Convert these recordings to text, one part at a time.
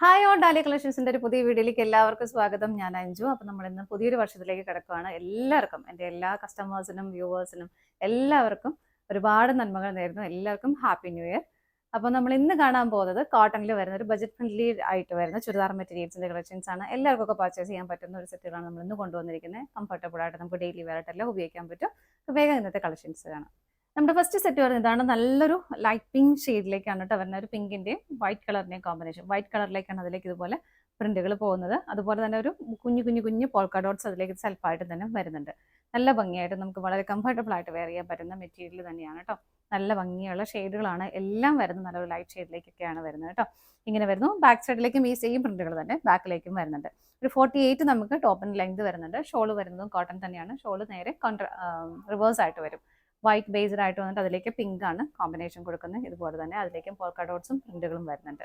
Hi all ഡാലി കളക്ഷൻസിന്റെ ഒരു പുതിയ വീഡിയോയിലേക്ക് എല്ലാവർക്കും സ്വാഗതം. ഞാൻ അഞ്ജു. അപ്പം നമ്മൾ ഇന്ന് പുതിയൊരു വർഷത്തിലേക്ക് കിടക്കുകയാണ്. എല്ലാവർക്കും എൻ്റെ എല്ലാ കസ്റ്റമേഴ്സിനും വ്യൂവേഴ്സിനും എല്ലാവർക്കും ഒരുപാട് നന്മകൾ നേരുന്നു. എല്ലാവർക്കും ഹാപ്പി ന്യൂ ഇയർ. അപ്പോൾ നമ്മൾ ഇന്ന് കാണാൻ പോകുന്നത് കോട്ടണിൽ വരുന്ന ഒരു ബജറ്റ് ഫ്രണ്ട്ലി ആയിട്ട് വരുന്ന ചുരിദാർ മെറ്റീരിയൽസിന്റെ കളക്ഷൻസ് ആണ്. എല്ലാവർക്കും ഒക്കെ പർച്ചേസ് ചെയ്യാൻ പറ്റുന്ന ഒരു സെറ്റുകളാണ് നമ്മൾ ഇന്ന് കൊണ്ടുവന്നിരിക്കുന്നത്. കംഫർട്ടബിൾ ആയിട്ട് നമുക്ക് ഡെയിലി വെയറായിട്ടെല്ലാം ഉപയോഗിക്കാൻ പറ്റും. വേഗം ഇന്നത്തെ കളക്ഷൻസ് കാണാം. നമ്മുടെ ഫസ്റ്റ് സെറ്റ് വരുന്നത് ഇതാണ്. നല്ലൊരു ലൈറ്റ് പിങ്ക് ഷെയ്ഡിലേക്കാണ് കേട്ടോ വരുന്നത്. ഒരു പിങ്കിന്റെയും വൈറ്റ് കളറിന്റെയും കോമ്പിനേഷൻ. വൈറ്റ് കളറിലേക്കാണ് അതിലേക്ക് ഇതുപോലെ പ്രിന്റുകൾ പോകുന്നത്. അതുപോലെ തന്നെ ഒരു കുഞ്ഞു പോൾക്ക ഡോട്ട്സ് അതിലേക്ക് സെൽഫായിട്ട് തന്നെ വരുന്നുണ്ട്. നല്ല ഭംഗിയായിട്ട് നമുക്ക് വളരെ കംഫർട്ടബിൾ ആയിട്ട് വെയർ ചെയ്യാൻ പറ്റുന്ന മെറ്റീരിയൽ തന്നെയാണ് കേട്ടോ. നല്ല ഭംഗിയുള്ള ഷെയ്ഡുകളാണ് എല്ലാം വരുന്നത്. നല്ലൊരു ലൈറ്റ് ഷെയ്ഡിലേക്കൊക്കെയാണ് വരുന്നത് കേട്ടോ. ഇങ്ങനെ വരുന്നു. ബാക്ക് സൈഡിലേക്കും ഈ സെയിം പ്രിന്റുകൾ തന്നെ ബാക്കിലേക്കും വരുന്നുണ്ട്. ഒരു 48 നമുക്ക് ടോപ്പിന് ലെങ്ത് വരുന്നുണ്ട്. ഷോള് വരുന്നതും കോട്ടൺ തന്നെയാണ്. ഷോള് നേരെ റിവേഴ്സ് ആയിട്ട് വരും. വൈറ്റ് ബേസ്ഡ് ആയിട്ട് വന്നിട്ട് അതിലേക്ക് പിങ്ക് ആണ് കോമ്പിനേഷൻ കൊടുക്കുന്നത്. ഇതുപോലെ തന്നെ അതിലേക്കും പോൾക്ക ഡോട്ട്സും പ്രിന്റുകളും വരുന്നുണ്ട്.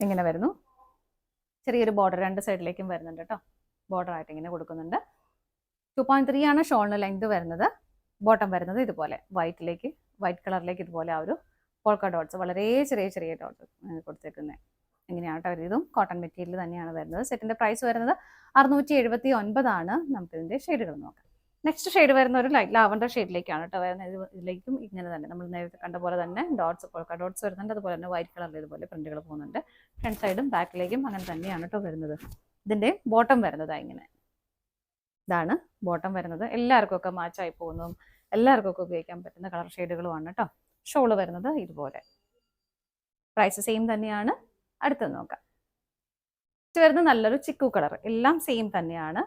ഇങ്ങനെ വരുന്നു. ചെറിയൊരു ബോർഡർ രണ്ട് സൈഡിലേക്കും വരുന്നുണ്ട് കേട്ടോ. ബോർഡർ ആയിട്ട് ഇങ്ങനെ കൊടുക്കുന്നുണ്ട്. 2.3 ആണ് ഷോളിന് ലെങ്ത് വരുന്നത്. ബോട്ടം വരുന്നത് ഇതുപോലെ വൈറ്റ് കളറിലേക്ക് ഇതുപോലെ ആ ഒരു പോൾക്ക ഡോട്ട്സ് വളരെ ചെറിയ ഡോട്ട്സ് കൊടുത്തേക്കുന്നത്. ഇങ്ങനെയാണ് കേട്ടോ. ഇതും കോട്ടൺ മെറ്റീരിയൽ തന്നെയാണ് വരുന്നത്. സെറ്റിന്റെ പ്രൈസ് വരുന്നത് 679 ആണ്. നമുക്കിതിന്റെ ഷെയ്ഡുകൾ നോക്കാം. നെക്സ്റ്റ് ഷെയ്ഡ് വരുന്ന ഒരു ലൈറ്റ് ലാവണ്ടർ ഷെയ്ഡിലേക്കാണ് കേട്ടോ വരുന്നത്. ഇതിലേക്കും ഇങ്ങനെ തന്നെ നമ്മൾ നേരത്തെ കണ്ട പോലെ തന്നെ പോൾക്ക ഡോട്ട്സ് വരുന്നുണ്ട്. അതുപോലെ തന്നെ വൈറ്റ് കളറിൽ ഇതുപോലെ പ്രിന്റുകൾ പോകുന്നുണ്ട്. ഫ്രണ്ട് സൈഡും ബാക്കിലേക്കും അങ്ങനെ തന്നെയാണ് കേട്ടോ വരുന്നത്. ഇതിന്റെ ബോട്ടം വരുന്നത് ഇങ്ങനെ. ഇതാണ് ബോട്ടം വരുന്നത്. എല്ലാവർക്കും ഒക്കെ മാച്ചായി പോകുന്നതും എല്ലാവർക്കും ഒക്കെ ഉപയോഗിക്കാൻ പറ്റുന്ന കളർ ഷെയ്ഡുകളുമാണ് കേട്ടോ. ഷോള് വരുന്നത് ഇതുപോലെ. പ്രൈസ് സെയിം തന്നെയാണ്. അടുത്ത് നോക്കാം. ഇത് വരുന്നത് നല്ലൊരു ചിക്കു കളർ. എല്ലാം സെയിം തന്നെയാണ്.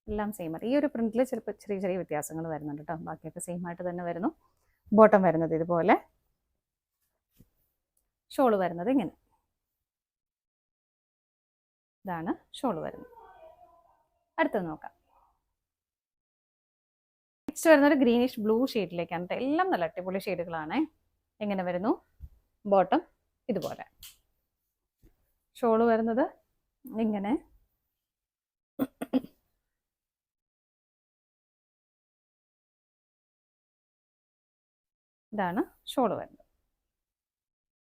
എല്ലാം സെയിം ആണ്. ഈ ഒരു പ്രിന്റിൽ ചിലപ്പോൾ ചെറിയ വ്യത്യാസങ്ങൾ വരുന്നുണ്ട് കേട്ടോ. ബാക്കിയൊക്കെ സെയിം ആയിട്ട് തന്നെ വരുന്നു. ബോട്ടം വരുന്നത് ഇതുപോലെ. ഷോള് വരുന്നത് ഇങ്ങനെ. ഇതാണ് ഷോള് വരുന്നത്. അടുത്തത് നോക്കാം. നെക്സ്റ്റ് വരുന്നത് ഗ്രീനിഷ് ബ്ലൂ ഷെയ്ഡിലേക്കാണ് കേട്ടോ. എല്ലാം നല്ല അടിപൊളി ഷെയ്ഡുകളാണ്. എങ്ങനെ വരുന്നു? ബോട്ടം ഇതുപോലെ. ഷോള് വരുന്നത് ഇങ്ങനെ. ഇതാണ് ഷോള് വരുന്നത്.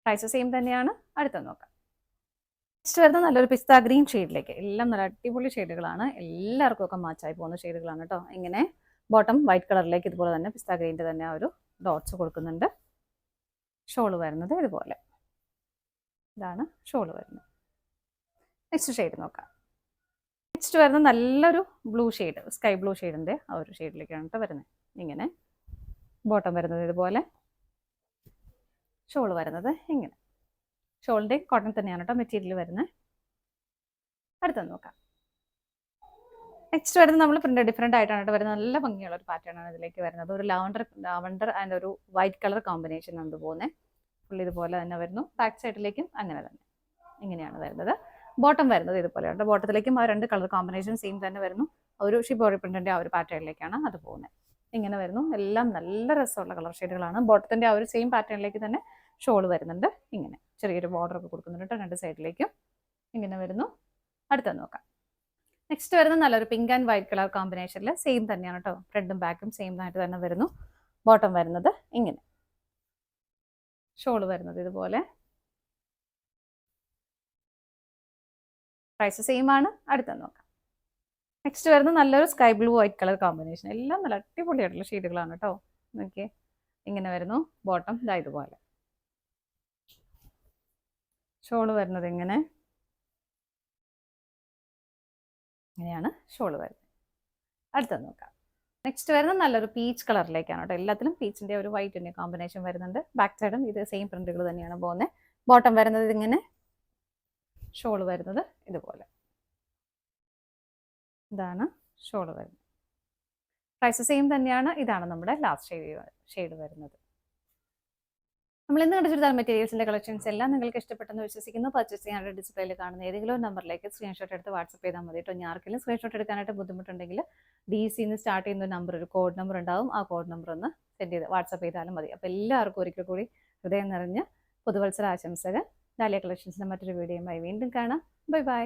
പ്രൈസ് സെയിം തന്നെയാണ്. അടുത്ത നോക്കാം. നെക്സ്റ്റ് വരുന്നത് നല്ലൊരു പിസ്ത ഗ്രീൻ ഷെയ്ഡിലേക്ക്. എല്ലാം നല്ല അടിപൊളി ഷെയ്ഡുകളാണ്. എല്ലാവർക്കും ഒക്കെ മാച്ചായി പോകുന്ന ഷെയ്ഡുകളാണ് കേട്ടോ. ഇങ്ങനെ ബോട്ടം വൈറ്റ് കളറിലേക്ക് ഇതുപോലെ തന്നെ പിസ്ത ഗ്രീൻ്റെ തന്നെ ആ ഒരു ഡോട്ട്സ് കൊടുക്കുന്നുണ്ട്. ഷോള് വരുന്നത് ഇതുപോലെ. ഇതാണ് ഷോള് വരുന്നത്. നെക്സ്റ്റ് ഷെയ്ഡ് നോക്കാം. നെക്സ്റ്റ് വരുന്നത് നല്ലൊരു ബ്ലൂ ഷെയ്ഡ്, സ്കൈ ബ്ലൂ ഷെയ്ഡിൻ്റെ ആ ഒരു ഷെയ്ഡിലേക്കാണ് കേട്ടോ വരുന്നത്. ഇങ്ങനെ ബോട്ടം വരുന്നത് ഇതുപോലെ. ഷോള് വരുന്നത് ഇങ്ങനെ. ഷോളിൻ്റെ കോട്ടൺ തന്നെയാണ് കേട്ടോ മെറ്റീരിയൽ വരുന്നത്. അടുത്തത് നോക്കാം. നെക്സ്റ്റ് വരുന്നത് നമ്മൾ പ്രിന്റ് ഡിഫറെൻ്റ് ആയിട്ടാണ് കേട്ടോ വരുന്നത്. നല്ല ഭംഗിയുള്ള ഒരു പാറ്റേൺ ആണ് ഇതിലേക്ക് വരുന്നത്. ഒരു ലാവണ്ടർ ആൻഡ് ഒരു വൈറ്റ് കളർ കോമ്പിനേഷൻ ആണ് പോകുന്നത്. ഫുള്ളി ഇതുപോലെ തന്നെ വരുന്നു. ബാക്ക് സൈഡിലേക്കും അങ്ങനെ തന്നെ ഇങ്ങനെയാണ് വരുന്നത്. ബോട്ടം വരുന്നത് ഇതുപോലെയാണ്. ബോട്ടത്തിലേക്കും ആ രണ്ട് കളർ കോമ്പിനേഷൻ സെയിം തന്നെ വരുന്നു. ഒരു ഷിബോറി പ്രിന്റിന്റെ ആ ഒരു പാറ്റേണിലേക്കാണ് അത് പോകുന്നത്. ഇങ്ങനെ വരുന്നു. എല്ലാം നല്ല രസമുള്ള കളർ ഷെയ്ഡുകളാണ്. ബോട്ടത്തിന്റെ ആ ഒരു സെയിം പാറ്റേണിലേക്ക് തന്നെ ഷോള് വരുന്നുണ്ട്. ഇങ്ങനെ ചെറിയൊരു ബോർഡർ ഒക്കെ കൊടുക്കുന്നുണ്ട് കേട്ടോ രണ്ട് സൈഡിലേക്കും. ഇങ്ങനെ വരുന്നു. അടുത്തത് നോക്കാം. നെക്സ്റ്റ് വരുന്നത് നല്ലൊരു പിങ്ക് ആൻഡ് വൈറ്റ് കളർ കോമ്പിനേഷനിൽ സെയിം തന്നെയാണ് കേട്ടോ. ഫ്രണ്ടും ബാക്കും സെയിം ആയിട്ട് തന്നെ വരുന്നു. ബോട്ടം വരുന്നത് ഇങ്ങനെ. ഷോള് വരുന്നത് ഇതുപോലെ. പ്രൈസ് സെയിം ആണ്. അടുത്തത് നോക്കാം. നെക്സ്റ്റ് വരുന്നത് നല്ലൊരു sky blue white colour combination. എല്ലാം നല്ല അടിപൊളിയായിട്ടുള്ള ഷെയ്ഡുകളാണ് കേട്ടോ. നോക്കിയേ. ഇങ്ങനെ വരുന്നു. ബോട്ടം ഇതാ ഇതുപോലെ. ഷോള് വരുന്നത് ഇങ്ങനെ. ഇങ്ങനെയാണ് ഷോള് വരുന്നത്. അടുത്തത് നോക്കാം. നെക്സ്റ്റ് വരുന്നത് നല്ലൊരു പീച്ച് കളറിലേക്കാണ് കേട്ടോ. എല്ലാത്തിലും പീച്ചിന്റെ ഒരു വൈറ്റിന്റെ കോമ്പിനേഷൻ വരുന്നുണ്ട്. ബാക്ക് സൈഡും ഇത് സെയിം പ്രിന്റുകൾ തന്നെയാണ് പോകുന്നത്. ബോട്ടം വരുന്നത് ഇങ്ങനെ. ഷോള് വരുന്നത് ഇതുപോലെ. ഇതാണ് ഷോള് വരുന്നത്. പ്രൈസ് സെയിം തന്നെയാണ്. ഇതാണ് നമ്മുടെ ലാസ്റ്റ് ഷെയ്ഡ് വരുന്നത്. നമ്മൾ ഇന്ന് കണ്ട ചുരിദാർ മെറ്റീരിയൽസിന്റെ കളക്ഷൻസ് എല്ലാം നിങ്ങൾക്ക് ഇഷ്ടപ്പെട്ടെന്ന് വിശ്വസിക്കുന്നു. പർച്ചേസ് ചെയ്യാനായിട്ട് ഡിസ്പ്ലേയിൽ കാണുന്ന ഏതെങ്കിലും നമ്പറിലേക്ക് സ്ക്രീൻഷോട്ട് എടുത്ത് വാട്സപ്പ് ചെയ്താൽ മതി കേട്ടോ. ആർക്കെങ്കിലും സ്ക്രീൻഷോട്ട് എടുക്കാനായിട്ട് ബുദ്ധിമുട്ടുണ്ടെങ്കിൽ DC സ്റ്റാർട്ട് ചെയ്യുന്ന നമ്പർ, ഒരു കോഡ് നമ്പർ ഉണ്ടാവും. ആ കോഡ് നമ്പർ ഒന്ന് സെൻഡ് ചെയ്ത് വാട്സപ്പ് ചെയ്താലും മതി. അപ്പോൾ എല്ലാവർക്കും ഒരിക്കൽ കൂടി ഹൃദയം നിറഞ്ഞ പുതുവത്സര ആശംസകൾ. ഡാലിയ കളക്ഷൻസിന്റെ മറ്റൊരു വീഡിയോയുമായി വീണ്ടും കാണാം. Bye bye.